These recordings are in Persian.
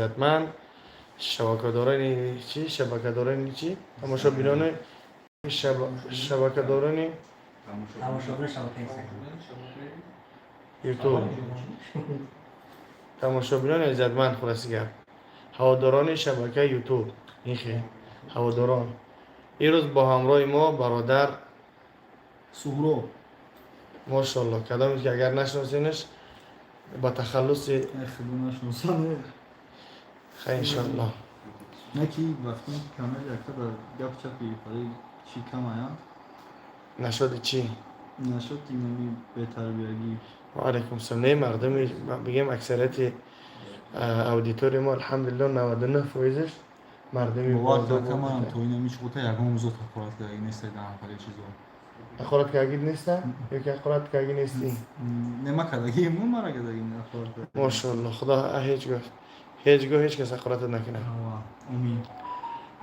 حتما شبکه دارانی چی تماشابینان شبکه دارانی یوتیوب تماشابینان عزتمند خلاصی گرد هواداران شبکه یوتیوب این هواداران این روز با همراه ما برادر سهراب ماشاءالله کدامی که اگر نشناسینش با تخلص خیلی نشناسانه خیلی انشاءالله نکی وقتی کامل یکتا در گپ چپی برای چی کم آیا نشد چی؟ نشد که نمی به تربیگی و علیکم السلام نه مردمی بگیم اکثریت اودیتوری ما الحمدلله 99% مردمی باور کم هم توی نمی چوتا یکم زود خورد که این است در حال چیزا اخورات که اگید نیستن یا که اخورات که اگید نیستی نما کداگی مو مرا کداگی نخورد ماشاءالله خدا هیچ کس اخورات نکنه امین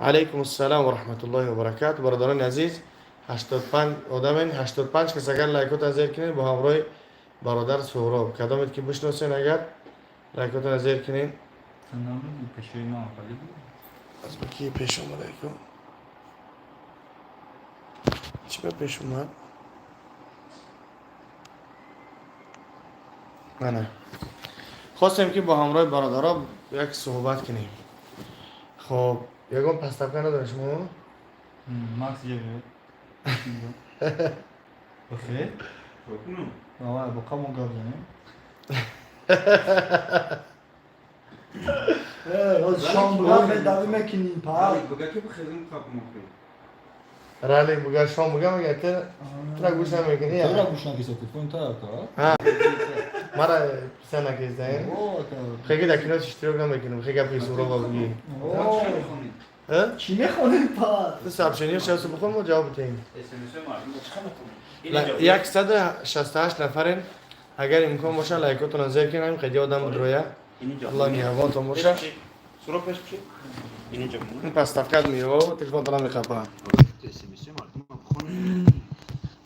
علیکم السلام و رحمت الله و برکاته برادران عزیز 85 آدمین 85 کس اگر لایکات زیر کنین با همراه برادر سهراب کدامت که بشناسین اگر لایکات زیر کنین تنام پیشوی ما خالی از بکی پیش اومده کن چی به پیش اومد نه خواستیم که با همراه برادرها یک صحبت کنیم خب یکم پس طبقه نداره شما ماکس یه بخیر آه با کامون گاب زنیم از شام بگم به دوی مکنیم پا بگه که بخیریم خواب مخیر رالی بگه شام بگم اگه ترا گوش نمیکنی تو را گوش نکیسه تلفن تا ها مرا پسر نکیزده خیلی دکنات اشتراک نمیکنم خیلی گپی سهراب بگی ها چی میخونیم پا تو سابشنی شخص بخون ما جواب بدیم اسمسه 168 نفرین اگر امکان باشه لایکاتون زیر کنیم خیلی آدم درویه الله نیاباتون باشه سورا پیش بشه اینجا این پس تفکت میره و تلفن دارم میخواه تو اسمسه مردم بخونه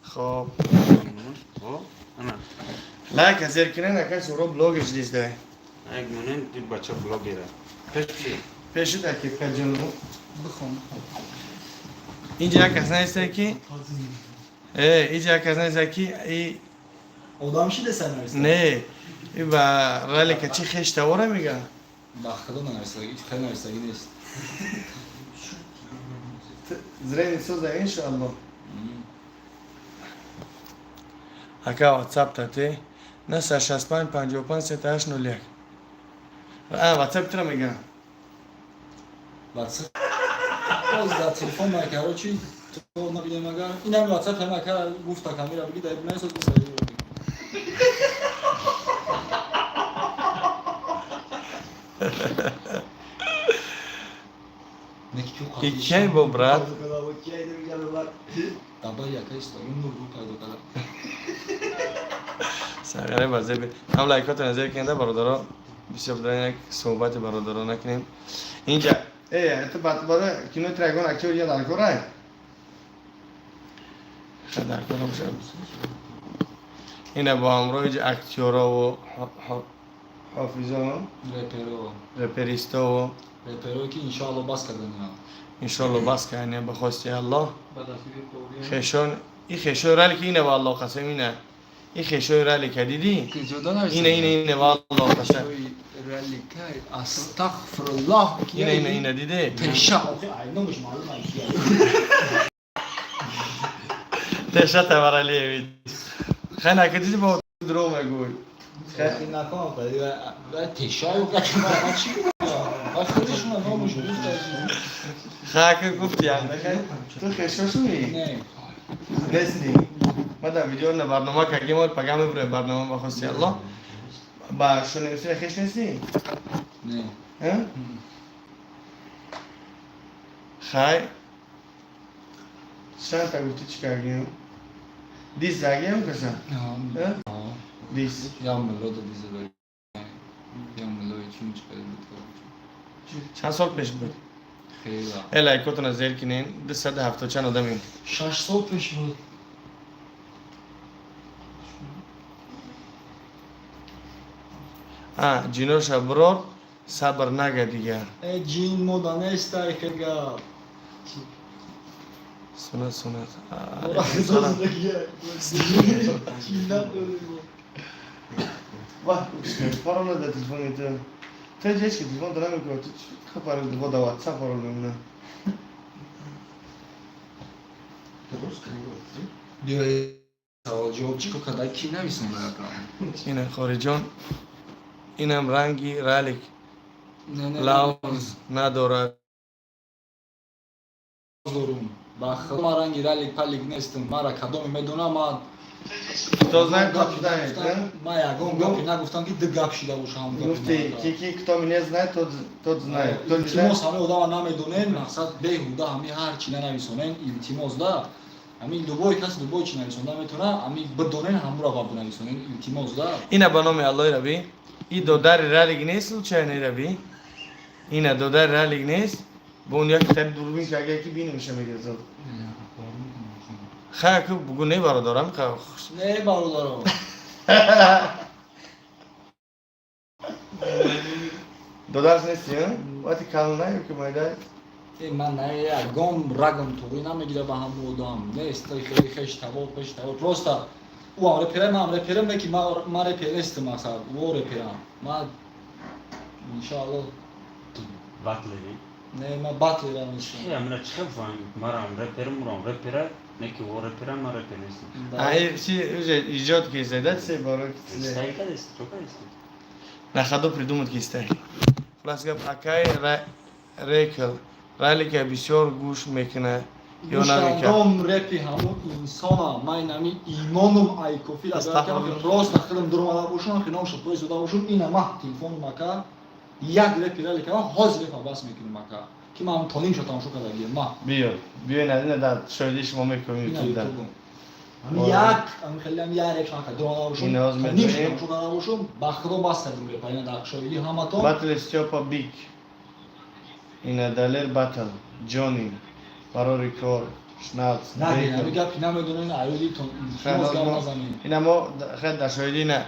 خب خب انا لایک زیر کنین اگر سهراب بلاگش دیسته یک مونن دی بچه بلاگیره پیش بشه پیشو تکیب کن جنو بخون اینجا کس نیسته کی اینجا کس نیسته کی آدم شده سنویسته نه این با رالی که چی خشته واره میگه بخدا ننویسته خیلی نویسته نیست زرین سوزه انشاءالله اکا واتساپ تاتی نه 65 55 38 01 واتساپ ترا میگه واتساپ از در تلفن مکرا چی تو نبیده مگر این هم واتساپ هم مکرا گفت تا کامیرا بگی در ابنای سوز بسایی یکی با برات دابا یکه است این نور بود پیدا کردم سرگره بازه بی هم لایکات نظر کنده برادرها بسیار بدارین یک صحبت برادرها نکنیم اینجا تو باره کنو ترگون اکتور یا در کاره خیلی در کاره باشه اینه با همراه اکتورا و حافظا رپریستا و رپرو که انشاءالله باز کردن انشاءالله بس کنیم به خواستی الله خیشان این خیشان رالی که اینه والله قسم اینه این خیشان رالی که دیدی اینه والله قسم رالی که استغفر الله اینه دیده تشا تشا تبرالی وید خیلی نکدیدی با درو مگوی خیلی نکنم و تشا و قچما چی خودش من نامش دوست داشتم خاک گفتی تو خیشان شوی نه نیستی ما در ویدیو نه برنامه که گیم اور پیغام بر برنامه با خواستی الله با شنوسی خیش نیستی نه ها خای شان تا گفتی چیکار گیم دیس زاگیم کسا ها دیس یا ملود دیزه داری یا ملود چون چکاری بود چند سال پیش بود خیلی لایکاتون زیر کنین 270 چند آدمیم 6 سال پیش بود جینو شبرار صبر نگه دیگر. جین مودانه استای خیلی سنت سنت. واه پارول ده تلفنی تو. تو جیش که تلفن دارم میکنم تو خب پارول ده با واتساپ پارول میمونه. بیا سوال جواب چیکو کدای کی نمیسون برام اینه خارجان. اینم رنگی رالیک. لونز ندارد. دارم با خدا رنگی رالیک پالیک نیستم مرا کدوم میدونم من تو знает как знает, да? ما یگام گپی نگفتم که دگپ شده باشم گفتی کی кто меня знает, тот знает. Кто не التماس знает, همه آدم نمیدونن مقصد بیهوده همه هر چی ننویسونن التماس ده همین دوبای کس دوبای چی نویسونده میتونه همین بدونن همو را باید بنویسونن التماس ده اینه به نام الله روی. این دو در رالیک نیست چه نه روی. اینه دو در رالیک نیست. با اون یک تر دوربین که اگه کی بینه میشه میگه زود. خیلی که بگو نه برادرم که نه برادرم دو درس نیستی ها؟ وقتی کلون نگه که مایده من نه یگام رگم توی نمیگیره به هم بودم نیست خیلی خش تبا پش تبا پروستا او هم رپیرم هم رپیرم بکی ما رپیر نیستم مثلا او رپیرم من انشاءالله Batleri. نه من بطلی را نیستم Ya mına çıkıp maram rapera ne ki o rapera ma raperisi. این چی ایجاد که زده چه بارو که Sayka da çok isti. на ходу придумать кистай. Плюс гап акай рекл ралик бисёр гуш мекна ё намека. گوشتم رپی همون انسانم من نمی ایمانم ایکوفیل از که من راست نخیلم درماده باشم خیلی نامشد باید زده باشم اینه من تلفن مکا یک رپی را لیکنم حاضر رپا بس میکنم مکا که من تانیم شد تماشا کرده گیر ما بیا نه در شاید شما میکنیم اینه تو در یوتیوبم یک خیلی هم یک رپشان که درماده باشم این آز تانیم شد می‌دونیم. تماشا کرده باشم بخدا بس کردم رپا اینه در شایدی همه تا باتل استیوپا بیک این دلر باتل جونی برای ریکور شناц نه دیگه گپی نمیدونه این ایودی تون تماس گام نزنین این ما خیلی در شایدی نه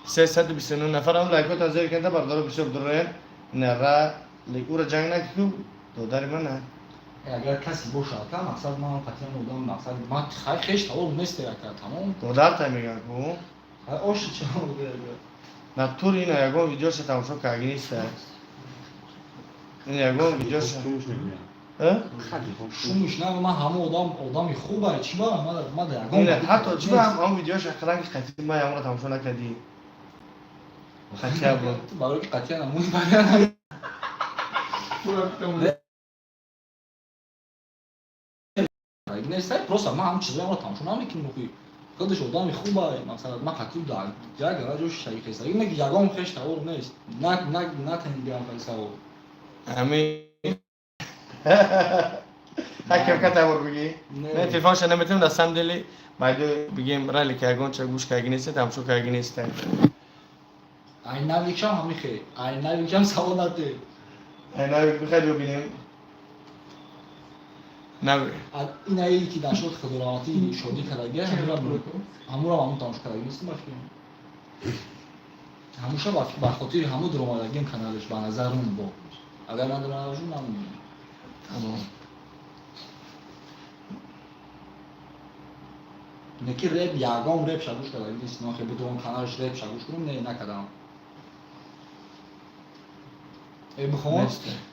329 نفر هم لایکات از زیر کنده بردارو بسیار دورن نه را لیکور جنگ نکیو دو داری من نه اگر کسی باشه که مقصد من قطعا بودم مقصد من خیش تاول نیست یا تمام دو در تا میگن کو آش چه بوده نه تور این یگون ویدیوش تماشا کردی نیست این یگون ویدیوش Konuşmuş ne biliyor? ها Hadi konuş. شومش نه من همه آدمی خوبه چی با من در این حتی چی هم ویدیوش اخرانش خطی ما یامون تماشا نکردی خطی ابرو برای که قطعا نمونی برای نیست پروسا ما هم چیزایی رو تماشا نمیکنیم خوبی خودش آدمی خوبه مثلا من قطعی در یک راجوش شریک است این میگه یگام خش تاور نیست نه تنی بیان پیسا و همین هکیم که تبور بگی؟ نه تلفنش نمیتونم دستم دلی باید بگیم رالی که اگون چه گوش که نیست تماشا که نیست این نویکشم همی خیلی این نویکشم سوال نده اینا بخیر ببینیم نه اینایی که نشد خدماتی شدی کردگی همون تماشا کردگی نیست باشه هموشه با خاطر همون درآمدگی کانالش به نظر اون با اگر من درآمدشون نمیدونم تمام نکی رپ یگام رپ شگوش کردگی نیست نه خیلی بدون کانالش رپ شگوش کنم نه نکردم بخوام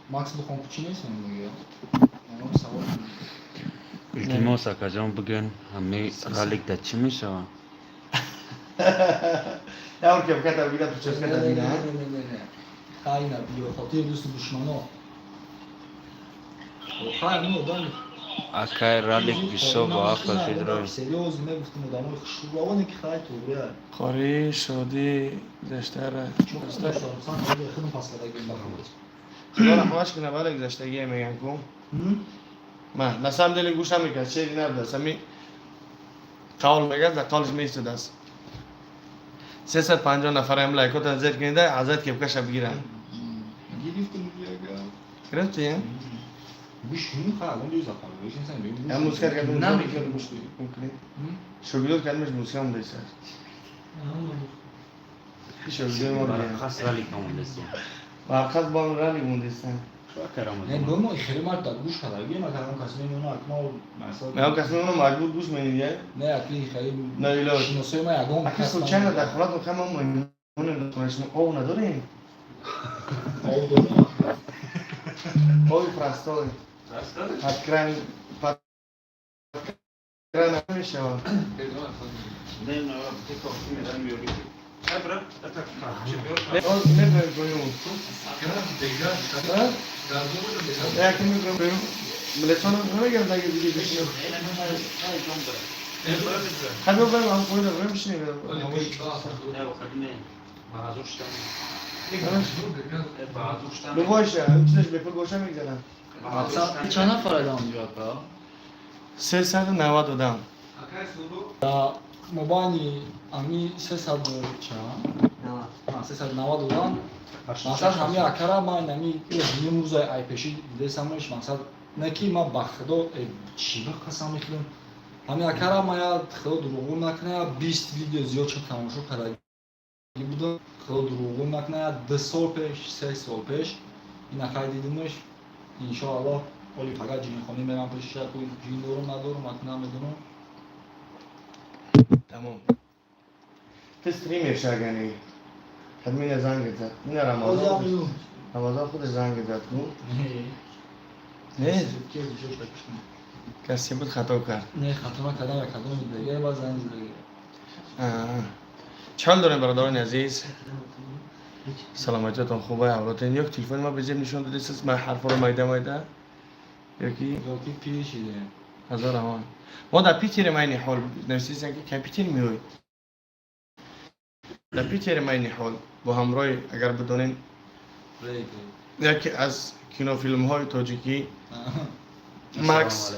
ماکس بخوام چی نیست میگه اون سوال İltimos akacağım bugün همه ralik da çimiş ama. یا اون که بکت بگیره تو چشم کت بگیره نه خیلی نبیه خاطر دوست دشمنا خیلی نو دانی Akay ralik بسو با آخر فیدرال. سریوز میگفتم آدمای خوشروانی که خیلی طوریه خوری شدی گذشته چون خودم خودم پس کردگی بخوام خدا رحمتش کنه ولی گذشتگی میگن کن من نسام دلی گوشم میکرد چیزی نبوده سمی قول میگه در قولش میسته دست 350 نفر هم لایکات نظر کنیده حضرت که بکشه بگیرن گرفتم بیاگم گرفتی هم؟ بیش همین خواهد اون دیوزا خواهد بیش انسان بیم هم موسیقی کردیم نمیکردم بشتی شغلو کردمش موسیقی هم دیسه شغلو ما Bana دیگه khas ralik namındasın. Markas bağımlıları mundistan. شو أكرم نه دوم خیلی مرد گوش کرده گیم مثلا کسی میونه اکما مثلا Ya kasım onu mecbur duş meni diye. نه اکی خیلی نه ایلاج. شناسای ما یگام Akı soçana da kurat o kama onun konuşma o ne durayım. Oy prastoy. Hatkran hatkran ne şey var? O ne böyle koyuyor? Ya kimi koyuyor? Milletvekili ne geldi ki bir şey? Hadi ben onu koyuyorum. Ben bir şey Bu boş ya. Üçüncü bir goşa mı gidelim? مثلا چند نفر ادام بیاد با 390 دادم. مبانی امی 300 چند 390 دادم مثلا همین اکرا من نمی یه موزای ای پیشی دیده سمش مثلا نکی ما بخدا چی بخوام میخوام همین اکرا ما یا خدا دروغ نکنه 20 ویدیو زیاد چه تماشا کردی بودم خدا دروغ نکنه 2 سال پیش 3 سال پیش این اکای دیدمش ان شاء الله ولی فقط جین خونی میرم پیش شب کوی جین دارم ندارم اکنه میدونم Tamam. Streamer şagani. Admine zang zat. Ne Ramazan? Ramazan خود زنگ زد. نه کسی بود خطا کرد. نه خطا کردم یا کدوم دیگه باز زنگ دیگه چال دارین برادران عزیز. سلامتیتون خوبه اولتون یک تلفن ما بزیم نشون دادید است من حرفا رو مایده یکی پیشیده هزار همان ما در پیتر ماینی حال نویسیدن که کامپیوتر میوی در پیتر ماینی حال با همراه اگر بدونین یکی از کینو فیلم های تاجیکی ماکس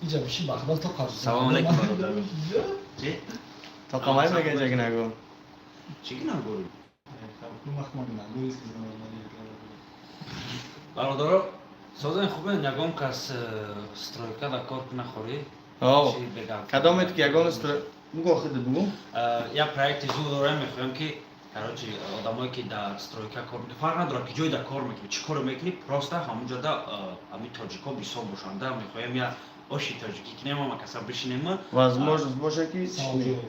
اینجا بشی بخبال تا کار سلام علیکم برادر. تا قمای مگه جگه نگو چیکار نگوری؟ برادر سازن خوبه نگم کس استرایکا دا کار نخوری. آه کدامت که یگان است بگو خود بگو یا پروژه زود دارم میخوام که کاروچی آدمایی که در استرایکا کار میکنن فرق نداره که جای در کار میکنی چی کار میکنی پروستا همونجا دا امی تاجیکا بیسا باشنده میخوام یا آشی تاجیکی که نمیم کسا بشینیم возможность باشه که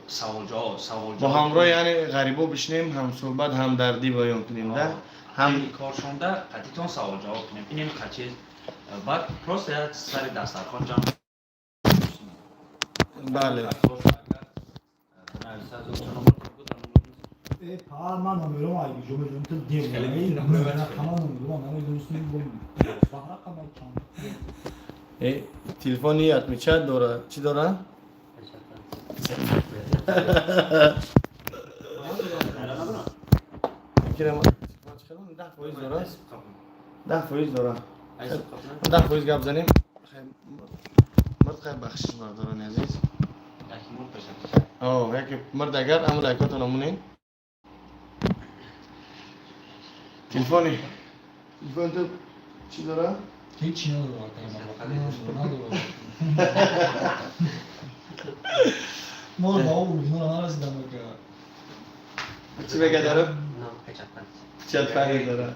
سوالجا با همراه یعنی غریبا بشنیم هم صحبت هم دردی بیان کنیم ده هم کارشونده قطعیتون سوال جواب کنیم اینم خچیز بعد پروسه سر دسترخوان جمع بله پا من نمیرم اگه جو میرم تو دیم نمیرم تمام نمیرم درست نمیگم فقط کامل چند تلفنی یاد میچه داره چی داره؟ کرم 10% داره 10% داره 10% گپ زنیم مرد خیلی بخشش بردارن عزیز یکی مرد اگر امو لایکات نمونین تلفنی تلفن تو چی داره؟ هیچی نداره ما با اون بیرون نرسیدم که چی بگه داره؟ چت پنگ داره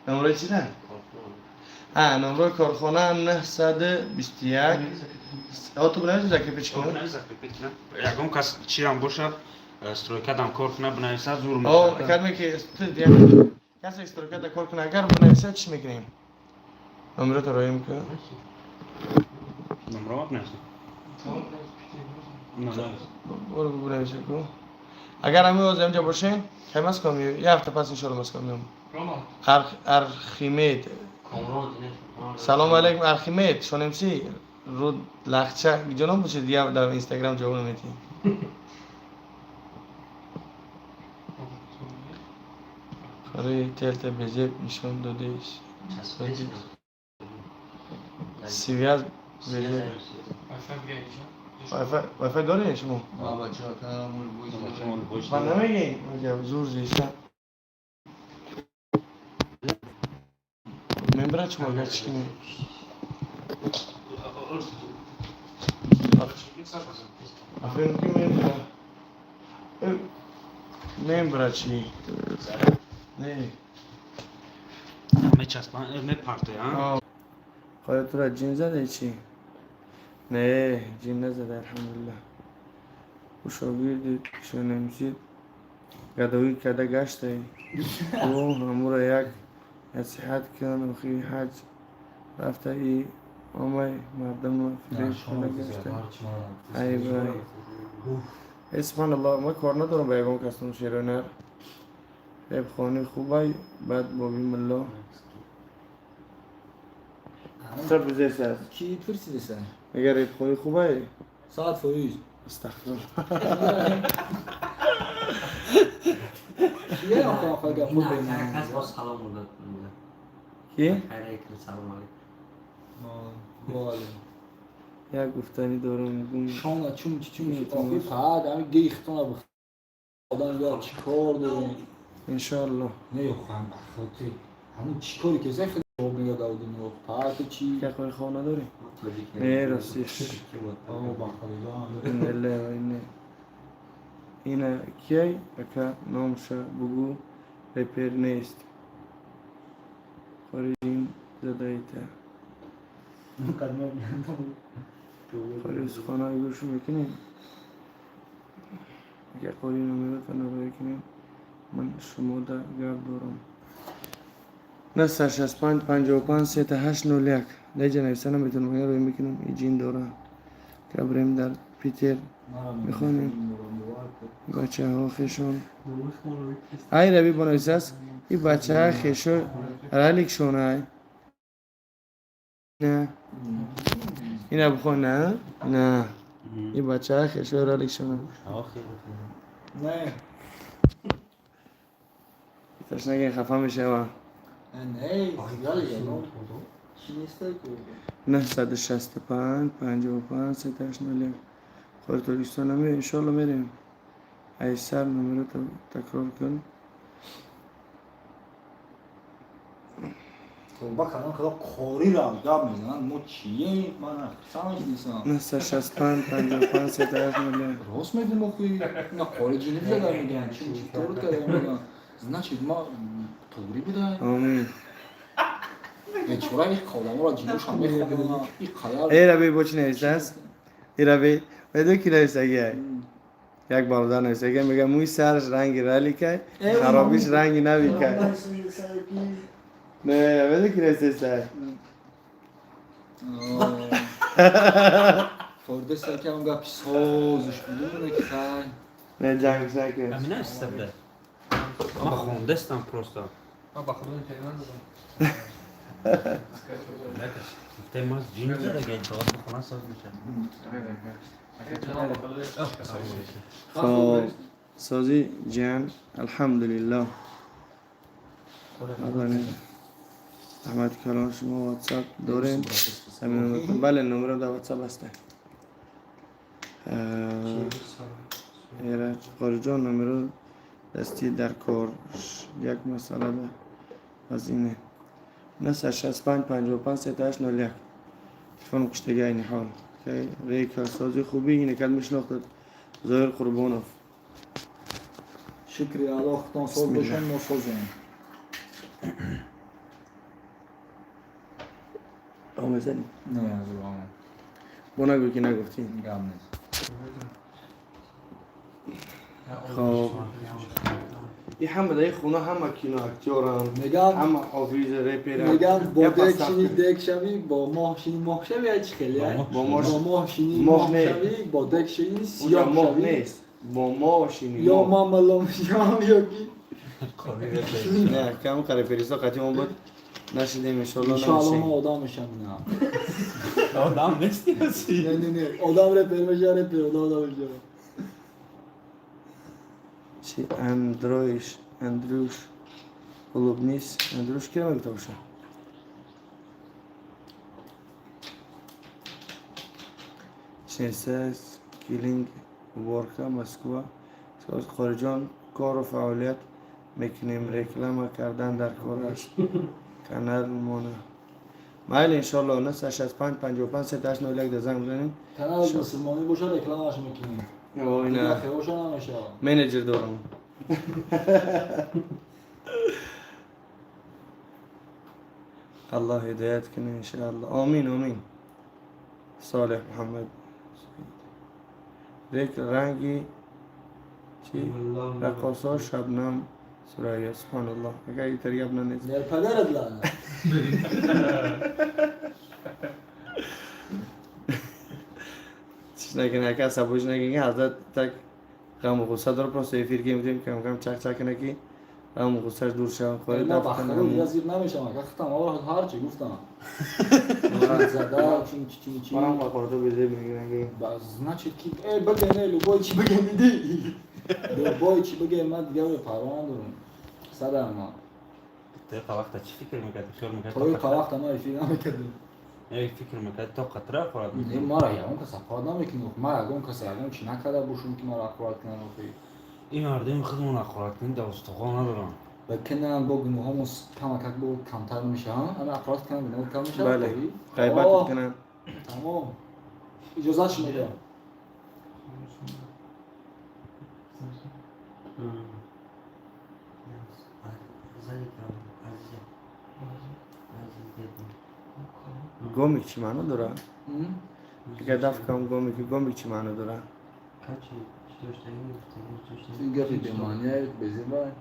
نمره چی نه؟ نمره کارخانه 921 تو بنویسی زکریپیچ کنم؟ یکم کس چی هم باشد استرویکا دم کار کنه بنویسه زور میشه کلمه که کسی استرویکا دم کار کنه اگر بنویسه چی میکنیم؟ نمره تو رایم که؟ نمره وقت نیست برو بنویسی که اگر همی از اینجا باشین که مست کنم یه هفته پس انشالله مست کنم ارخیمید سلام علیکم ارخیمید شونمسی رو لخچه جناب بشه دیگه در اینستاگرام جواب نمیدی خری تلت بجیب نشون دادیش سیویاز بجیب وای فای داری شما؟ من نمیگیم زور زیسته من برای چما گرچ کنیم افرین که من نیم برچی نه میپرته ها. خواهد تو را جین زده چی؟ نه جین نزده الحمدلله و شاگردی شنمشید گدایی کده گشته او همو را یک نصیحت کن و خیلی حج رفته ای آمای مردم رو فریب کنه گشته ای بای سبحان الله ما کار ندارم با یکم کسان شیرانه ریب خانی خوبه بعد با بیم الله سر بزیر سر کی پرسیده سر اگر ریب خانی خوبه ساعت فویز استغفر کیه آقا آقا گفت نه بینم کس باز سلام مدد کی؟ خیره کن سلام علیکم والا یک گفتنی دارم میگم شانا چون آقای فقط همین گیختان رو آدم یا چی کار داریم انشاءالله نه خواهم بخاطر همون چی کاری که خیلی خواب میگه داودیم رو فقط چی یک خواهی خانه داری؟ تاجیک نه راستیش آه بخاطر این الله و اینه اینه کی اکا نامشه بگو ریپر نیست خارجین زده ایتا خارج خانه گوش میکنیم اگر قولی نمیده تا نبایی کنیم من شما در گرد دارم نه 65 55 38 01 لیجه نویسه نمیتونم اگر روی میکنم ای جین دارم که بریم در پیتر میخوانیم بچه ها خیشون ای روی بنویسه است این بچه ها خیشون رالیک شونه ای نه اینه بخون نه نه این بچه ها خیشون رالیک شونه نه تشنگه خفه میشه و نه یالی یالو چی نیسته که 965 55 38 01 خود توریستان همه انشالله میریم ایسر نمره تکرار کن توبه کردن که کاری را گاب میزنن ما چیه من سمج نیستم 965 55 38 01 راست میگم اخوی نه کاری جنی زده میگن چی طور کرده میگن значит ما توری بوده آمین چرا این کلام را جنوش هم میخوام این خیال ای ربی با چی نویسته است؟ ای ربی بدو کی نویسته گیه؟ یک برادر نویسته گیه میگه موی سرش رنگی رلی که خرابیش رنگی نبی که نه بدو کی نویسته خورده سرکه هم گفت سازش بدونه که خیلی نه جنگ سکه امینه استبده ما خوندستم پروستا من با خودم پیمان دادم تماس جین زده که داد بخونه ساز میشه خب سازی جان الحمدلله احمد کلام شما واتساپ دارین همین نمره بله نمره در واتساپ هسته خارجان نمره دستی در کار یک مسئله ده از اینه 965 55 38 01 تلفن کشتگی این حال که ریکا سازی خوبی اینه که میشناختد ظاهر قربانوف شکری الله خودتان ساز باشن ما سازیم آمزنی نه از رو آمد با نگو که نگفتی گم نیست خب این همه در خونه همه کینو اکتورن میگم همه حافظ ریپرن میگم با دک شوی با ماه شوی هیچ خیلی با ماه شینی ماه شوی با دک شوی سیاه ماه شوی نیست با ما شینی یا ما ملام یا کی نه کم کاری پریسا قطعی بود نشدیم انشالله انشاءالله ما نمیشه آدم میشم نه آدم نیستی هستی نه آدم رپر میشه رپر آدم میشه چی اندروش قلوب نیست اندروش کی نمیگه باشه شنسس کیلینگ ورکا مسکو خارجان کار و فعالیت میکنیم رکلام کردن در کار است کانال مونه مایل انشالله 965 55 38 01 زنگ بزنیم کانال مسلمانی باشه رکلامش میکنیم اوه دیگه اینا خیروشا نمیشه. منیجر دارم. الله هدایت کنه ان شاء الله. آمین آمین. صالح محمد. ذکر رنگی چی؟ رقاصا شبنم سریا سبحان الله. اگر این طریقه ابنا نیست. در پدرت لعنه. چیز نکنه که سبوش نکنه حضرت تک غم و غصه داره پس افیر که میتونیم کم کم چک چک نکی غم و غصهش دور شد خواهی ما دفت بخدا دیگه زیر نمیشم. گفتم آقا هر چی گفتم. مرد زده چی. منم خورده بزیر میگیرن باز نچید کی بگه نه لو چی بگه میدی. لو چی بگه من دیگه به پروانه دارم. صدام ما. تا وقت چی فکر میکردی؟ خیال میکردی توی وقت ما افیر نمیکردیم. ای فکر میکردی تا قطره خورد این ما را یه اون کس افراد نمیکنیم. ما اون کس اون چی نکرده باشیم که ما را افراد کنن وقتی. این مردم خودمون افراد کنیم داستان ندارن. بکنن با گناهاموس کمک بود کمتر میشه ها. اما افراد کنن گناه کم میشه. بله غیبت کنن. تمام. اجازهش میدم. گومی چی معنی داره؟ اگر دفت کم گومی چی معنی داره؟ این گفتی بمانیه بزیر باید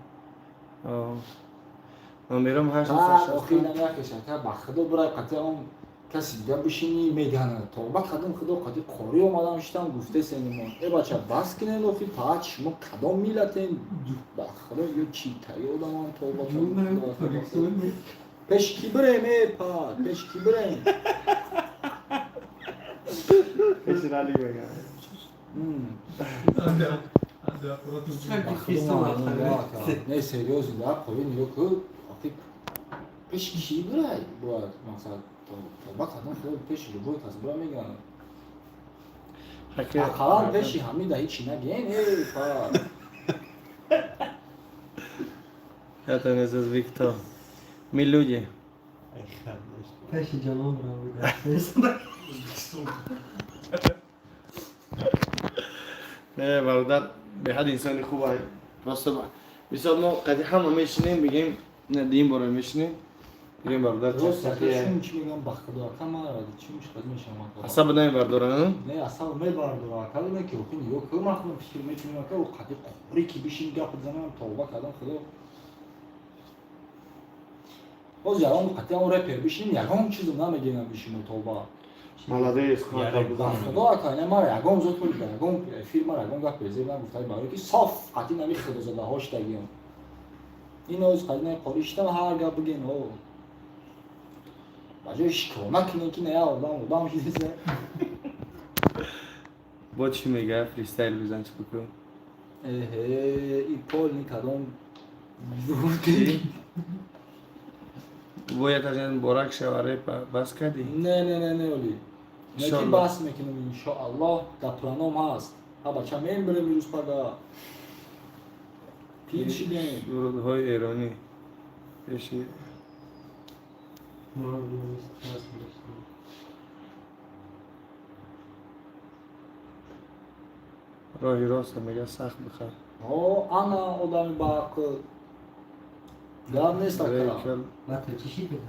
من میرم هر بعد آخیر نمیکشن که بخدا برای قطعه اون کسی دیگه بشینی میگنه تا با کدام خدا قطعه قاری اومدم شدم گفته سینمان ای بچه بس کنین آخی پاچ شما کدام میلتین بخدا یه چی تایی آدم هم تا با پیش کی بریم ای پا پیش کی بریم کسی رالی بگم نه سریوز نه قوی نیو که آخی پیش کی برای باید مثلا تا با کدام خدا پیش رو باید از برای میگن خلال پیشی همین ده هیچی نگین ای پا Это не за Виктор. Ми люди. Пеши джанон браво. نه برادر به حد انسانی خوبه راست با مثلا ما قدی همه میشینیم بگیم نه دین برای میشینیم بگیم برادر چه راست سخیه چی میگم بخدا کما چی میشه خود میشم عصب نه بردارن نه اصلا می باردارا کلمه که خودی یو که ما خودم فکر میکنیم که او قدی قبری که بشین گپ بزنم توبه کردم خدا باز یارم قطعی اون رپر بشین یگام چیزو نمیگم بشین توبه молодец خدا کنه ما یگام زود کنید یگام فیلم را یگام گپ بزنم من گفتم برای که صاف قطعی نمی خدا زده هاش تگیم این از قدیم قریشتم هر گپ بگین او باشه شکومه کنه که نه آدم چیزه با چی میگه فریستایل بزن چی بکن این پول نیکدام باید از این برک شواره بس کردی؟ نه اولی نه که بس میکنم انشاءالله در پلانم هست ها بچه میم بریم روز پگاه پیر شدیم درودهای ایرانی پیشی راهی راست میگه سخت بخر انا آدمی با که در نیست اکرام Bate çişi bir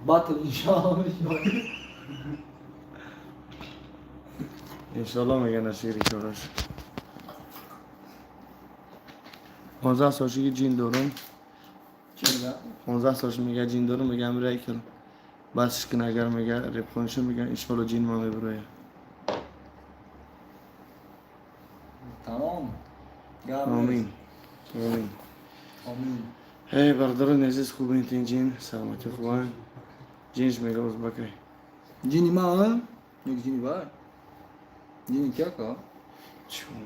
باطل انشاءالله انشالله میگه نشیری شورش 15 سالشی جین دارم چی میگه؟ 15 سالش میگه جین دارم میگه امرای کل بسش کن اگر میگه ریب خونشو میگه انشالله جین ما میبرویه تمام آمین آمین آمین هی برادران عزیز خوبین تین جین سلامتی خوبان جینش میگه از بکری جینی ما یک جینی بای جینی کیا که؟ چون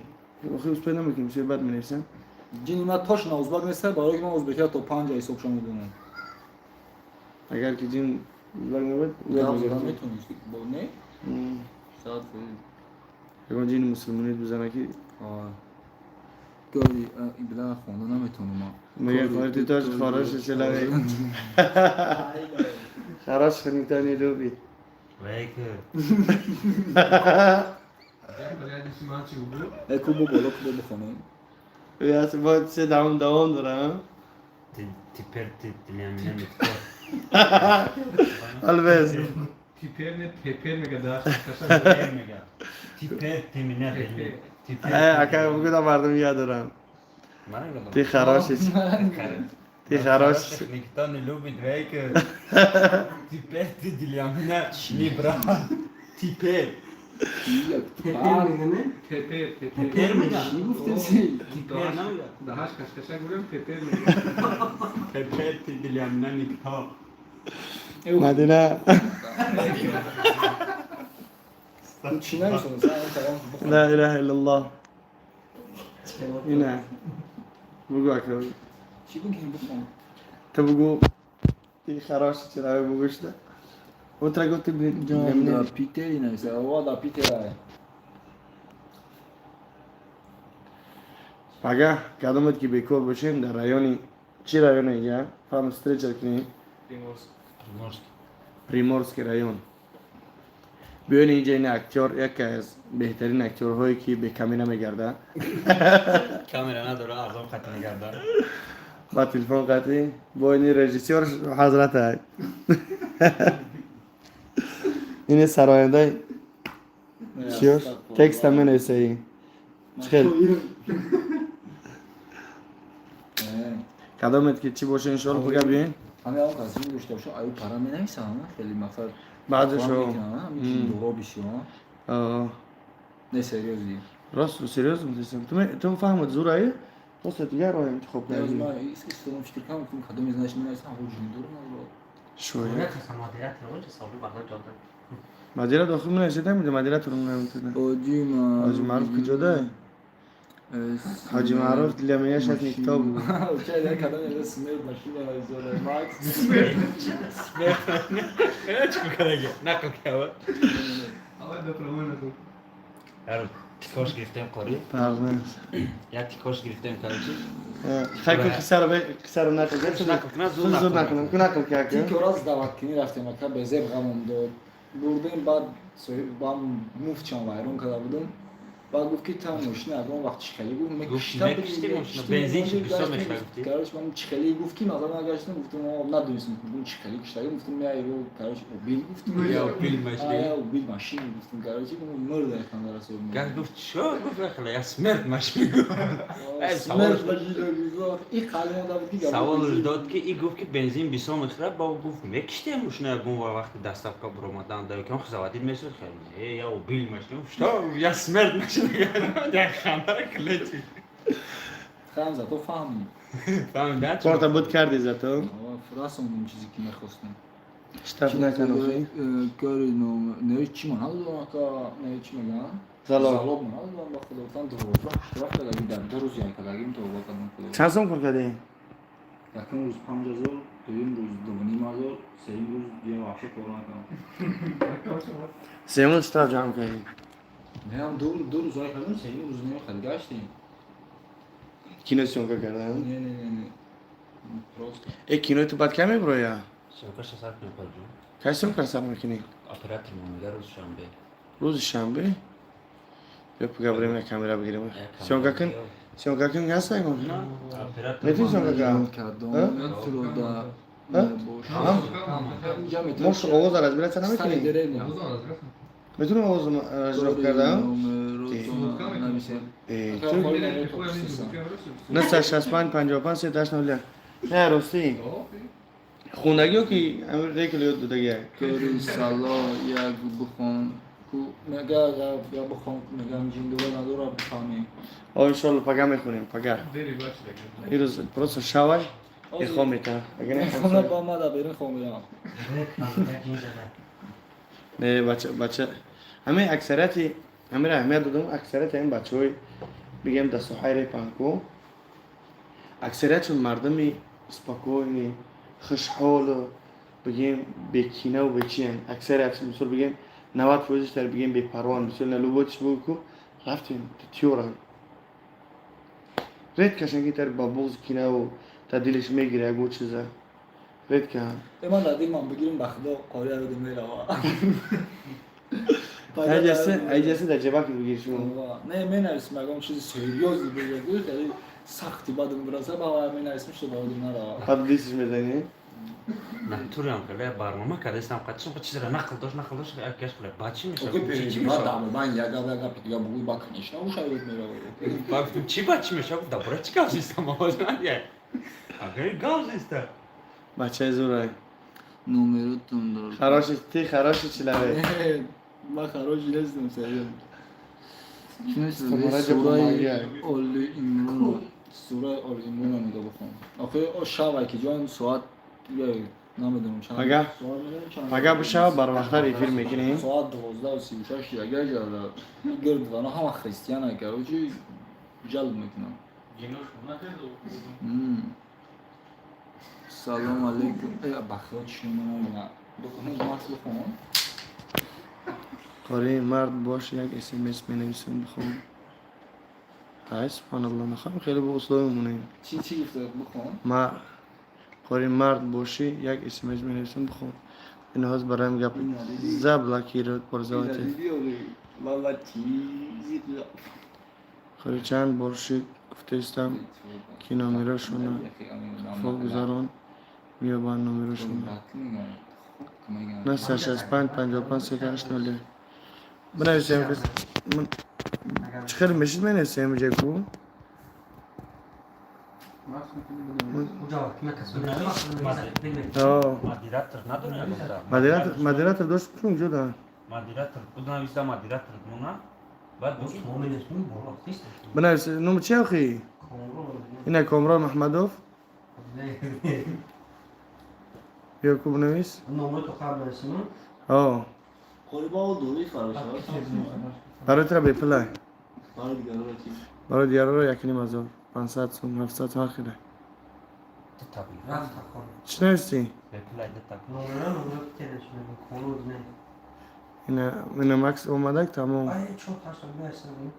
آخه از پیدا میکنیم چه بد مینیسن جینی ما توش نه ازبک نیسته برای که من ازبکی تا 5 ای صبح شما میدونم اگر که جین ازبک نبود نه میگه میتونی با نه ساعت اگر جین مسلمانیت بزنه که گاهی این بلا خونده نمیتونم میگه خواهی تاج خارش چلنگی خراش خنیتانی رو بی وای که کوبو بالا کوبو بخونیم یا باید سه دوام دارم تیپر تیلیامینه میکنه البته تیپر نه تیپر میگه داشت تیپر میگه تیپر تیمینه بلی اکا بگو مردم یاد دارم من نگم تی خراشی تی خراش Nikton любит вейка. Теперь ты для меня не брат. Теперь. تیپر میگه نه تیپر Теперь меня. چی گفتیم سی؟ Теперь نمیگه. دهش کشکشه گفتم تیپر میگه Теперь ты для меня никто. مدینه چی نمیشون سلام بخون لا اله الا الله اینه بگو اکا چی بگیم بخون تو بگو تی خراش چرا بگوش ده اوترا گفتی جان دا پیتری نمیشه آوا دا پیتر پگه کدومت که بیکار باشیم در رایونی چی رایونه یا فهم استریچر کنی پریمورسکی رایون بیاین اینجا این اکتور یکی از بهترین اکتورهایی که به کمی نمیگرده Kamera نداره ارزان خط نگردن. با تلفن قطعی با این رژیسور حضرت های این سراینده چیوش تکست هم نویسه ای خیلی کدامت که چی باشه انشالله بگه بیاین همه اون قضیه داشته باشه آیو پارا می نمیسه ها خیلی مفاد بعدشو همین دورو بیشی ها نه سریوزی راست سریوز میتونستم تو فهمت زور ای راست دیگه رو انتخاب نه از کردی ما استفاده فکر کنم که کدوم از نش می نمیسه همون جندور ما شویه مدیریت روش حسابی بغل جاده. مدیره داخل من نشده میده مدیره تو رو نمیتونه حاجی ما حاجی معروف که جدا حاجی معروف لیمیش از نیکتاب بود چه در کدام از سمیر ماشین از ماکس چیکار کنه؟ نکن که اول. آقا دو پرومونه تو یارو تیکاش گرفتم قاری. پرنه یا تیکاش گرفتم کارچی. خیلی کن خسر رو نکن زور نکنم که نکن که تی اکه که راست دعوت کنی رفتیم اکا به زب غمم داد بردیم بعد با هم موف چان وایرون کرده بودم بعد گفت که تا ماشین اگه اون وقت چخلی گفت گفت نکشتی ماشین بنزین چی بیشتر میخواستی؟ کارش من چخلی گفت که مثلا نگاشتم گفتم ما ندونستم گفتم چخلی کشتم گفتم میای رو کارش اوبیل گفتم یا اوبیل ماشین. یا اوبیل ماشین گفتم کارش مرد اخوان درس گفت گفت شو گفت خلا یا سمرد ماشین. سمرد ماشین گذار این کلمه داد که سوالش داد که این گفت که بنزین بیسا میخوره با گفت میکشتی ماشین اگه اون وقت دستم که برآمدن دایی که خزوادی میشه خیلی یا اوبیل ماشین شو یا سمرد ماشین یا خانه کلیتی. خمزه تو فهمی فهمیدن؟ پارتا بود کردی زتو فراسم اون چیزی که میخواستم اشتاف نکن اخی کاری نه چی من ندارم که نه چی میگم زلاب زلاب من ندارم با خودم دو روز کردم در دو روز یعنی کردیم تو با کردم چند سم کن کردی؟ یکم روز 5000 دوم روز 2.5 سوم روز دیگه واقعا کار کردم سیمون اشتاف جمع کردی نه هم دو روز کردم سوم روز نمیخواد گشتیم کینو سیونکا کردن؟ نه راست ای کینو تو بعد کمی برو یا؟ سوکاش ساعت نمی‌کنم. کسی سیونکا سر میکنی؟ اپراتور میگه روز شنبه. روز شنبه؟ بیا پگه بریم یک کامera بگیریم سیونکا کن هست نگون؟ نه اپراتور. میتونی سیونکا کن؟ کردم ها؟ تو دا مش آواز از بلد چه نمیکنی؟ میتونم آواز راجب کردم؟ نه 65 55 38 90 نه راستی خوندگی ها که امیر ریکل یاد دادگی کاری سالا یک بخون کو مگه یا بخون مگه جندوره نداره بفهمی انشالله پگه میخونیم پگه دیری باش دیگه این روز پروسه شوای ایخوام میکنم اگه نه خونه با ما دا بریم خونه نه بچه همه اکثریتی همه اهمیت دادم اکثریت این بچه های بگیم دست و حیره پنکو اکثریتشون مردمی سپاکوینی خوشحال و بگیم بکینه و بچین اکثریتشون مثل بگیم 90% تر بگیم بی‌پروان مثل نلوبوتش بگو رفتیم تیوران رید کشن که تر با بغض کینه و تا دلش میگیره اگه چیزه رید کن من دادیم من بگیریم بخدا قاری رو دمیره Aycası da cebak gibi girişim. نه من نرسیم اگه چیزی سریوز بگید خیلی سختی بعدم برسه با من نرسیم شده بود نرا Hadis medeni. Натурям кале бармама каде сам качсам чизра нақлдош акаш кале бачи миша. اوکی پیچی بعد دام من یا پیتیا بگوی با کنیش نه اوشای بود میره Бак чи бачи миша да брач кавзи сама ознаje. Агай гавзиста. Бача зурай. نمرتون دار Xaroshi çilave. من خراج نیستم سریع Stomara cebulmaya. اولی ایمون سوره اولی ایمون رو میگه بخون آخه شب که جان ساعت نمیدونم چند Aga. Aga bu şava barvaqlar efir mekini. ساعت 12:36 یا گرد گرد و نه همه خریستیانه که رو چی جلب میکنم سلام علیکم بخیات شما نه بخونه مارس بخون Qori mard bosh yak SMS menimsin bixon. Hay subhanallah naxam xeyli bu uslubi چی گفته بخون Ma qori mard boshi yak SMS menimsin bixon. این هاز برایم گپ زبلا کیرود پرزاوتی. والله چیزی قری چند برشی گفته استم کی نامیرشونه خوب گذارون میابان نامیرشونه. نه 365 38 نولی. بنویسیم کس من چخیر میشید من نویسیم جای کو. Модератор надо مدیرات دوست کنم جدا. Модератор куда виста модератор муна بعد دوست مومنش مون برو بنویسیم نوم چی آخی؟ اینه کامران محمدوف. یا کو بنویس؟ نمره تو قبل اسمه آه. قربا و دوری فراشا برای ترا بپلای. برای دیگر رو چی برای دیار رو یکی نیم 500 سوم 700 ها خیلی. tabii رفت خانم چی نویسی؟ beklaydı tabii نمره تلشونه کنود نه اینه مکس اومده که تمام. آیا چون تاشتم برسیم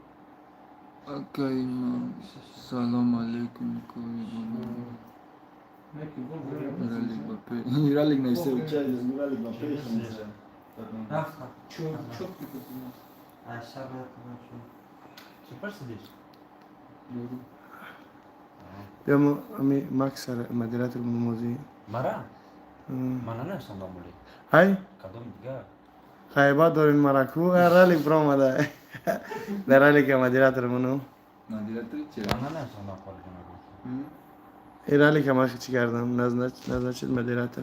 اوکی سلام علیکم Miralik neyse uçacağız. Miralik bak. رفت çok اصلا نکنم süpersiniz بیا امی مکس سر مدیرات الموزی. mara mana ne sandım böyle های kadın diga خیبا دارین مراکو رالی برام ده. درالی که مدیرات المنو. Nadiratı çevirdim. mana ne sandım kaldı ایرالی که ما چی کردم نزد مدیرات